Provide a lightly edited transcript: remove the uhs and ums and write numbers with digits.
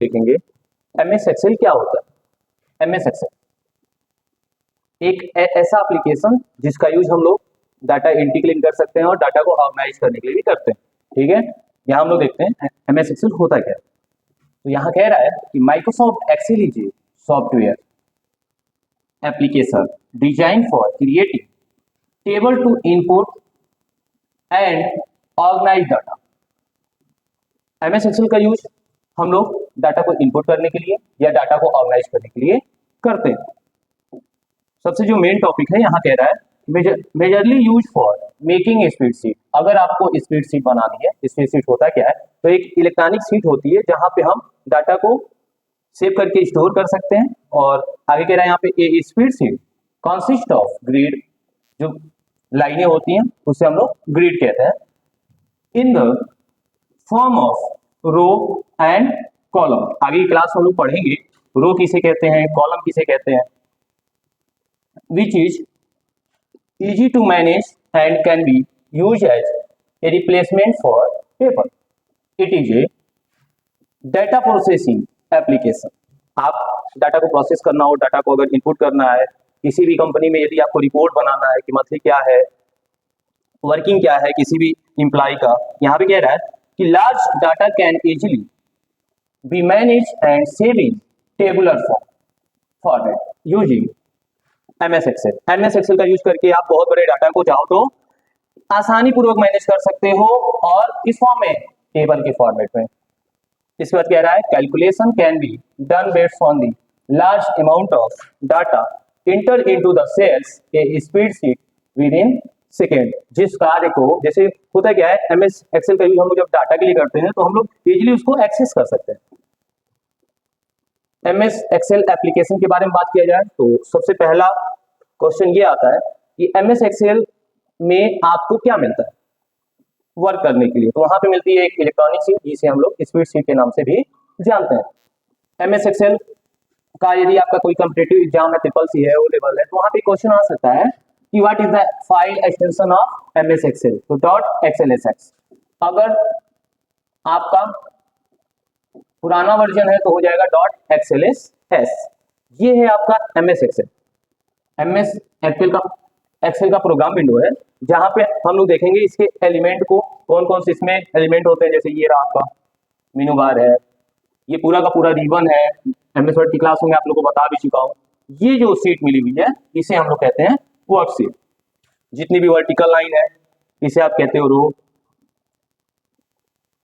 देखेंगे MS Excel क्या होता है। MS एक्सेल एक ऐसा एप्लीकेशन जिसका यूज हम लोग डाटा एंट्री के लिए कर सकते हैं और डाटा को ऑर्गेनाइज करने के लिए भी करते हैं। ठीक है, यहाँ हम लोग देखते हैं MS एक्सेल होता क्या है। तो यहाँ कह रहा है कि Microsoft Excel is a software application design for creating table to input and organize data. MS Excel का यूज हम लोग डाटा को इनपुट करने के लिए या डाटा को ऑर्गेनाइज करने के लिए करते हैं। सबसे जो मेन टॉपिक है यहाँ कह रहा है majorly use for making spreadsheet. अगर आपको स्प्रेडशीट बनानी है, स्प्रेडशीट होता क्या है, तो एक इलेक्ट्रॉनिक शीट होती है जहां पे हम डाटा को सेव करके स्टोर कर सकते हैं। और आगे कह रहा है यहाँ पे ए स्प्रेडशीट कंसिस्ट ऑफ ग्रिड, जो लाइनें होती हैं उसे हम लोग ग्रिड कहते हैं, in the form of row and column. आगे की क्लास में हम लोग पढ़ेंगे रो किसे कहते हैं, कॉलम किसे कहते हैं। Which is easy to manage and can be used as a replacement for paper. It is a data processing application. आप डाटा को प्रोसेस करना हो, डाटा को अगर इनपुट करना है किसी भी कंपनी में, यदि आपको रिपोर्ट बनाना है कि मंथली क्या है, वर्किंग क्या है किसी भी एम्प्लॉय का, यहाँ पे कह रहा है कि large data can easily be manage and save in tabular format using MS Excel. MS Excel का यूज करके आप बहुत बड़े डाटा को चाहो तो आसानी पूर्वक मैनेज कर सकते हो, और किस फॉर्म में, टेबल के फॉर्मेट में। इसके बाद कह रहा है calculation can be done based on the large amount of data enter into the cells a spreadsheet within second. जिस कार्य को, जैसे होता क्या है MS एक्सेल का यूज हम लोग जब डाटा के लिए करते हैं तो हम लोग इजिली उसको एक्सेस कर सकते हैं। MS एक्सेल एप्लीकेशन के बारे में बात किया जाए तो सबसे पहला क्वेश्चन ये आता है कि MS एक्सेल में आपको क्या मिलता है वर्क करने के लिए। तो वहां पे मिलती है एक इलेक्ट्रॉनिक शीट जिसे हम लोग स्प्रेडशीट के नाम से भी जानते हैं। MS एक्सेल का यदि आपका कोई कॉम्पिटिटिव एग्जाम है, CCC है, O लेवल है, तो वहां पे क्वेश्चन आ सकता है कि what is the file extension of MS Excel. तो .xlsx। अगर आपका पुराना वर्जन है तो हो जाएगा .xlss। ये है आपका MS एक्सेल। MS एक्सेल का प्रोग्राम विंडो है जहां पे हम लोग देखेंगे इसके एलिमेंट को, कौन कौन से इसमें एलिमेंट होते हैं। जैसे ये रहा आपका मेनू बार है, ये पूरा का पूरा रिबन है, MS वर्ड की क्लास में आप लोगों को बता भी चुका हूँ। ये जो सीट मिली हुई है इसे हम लोग कहते हैं वर्कशीट। जितनी भी वर्टिकल लाइन है इसे आप कहते हो रो,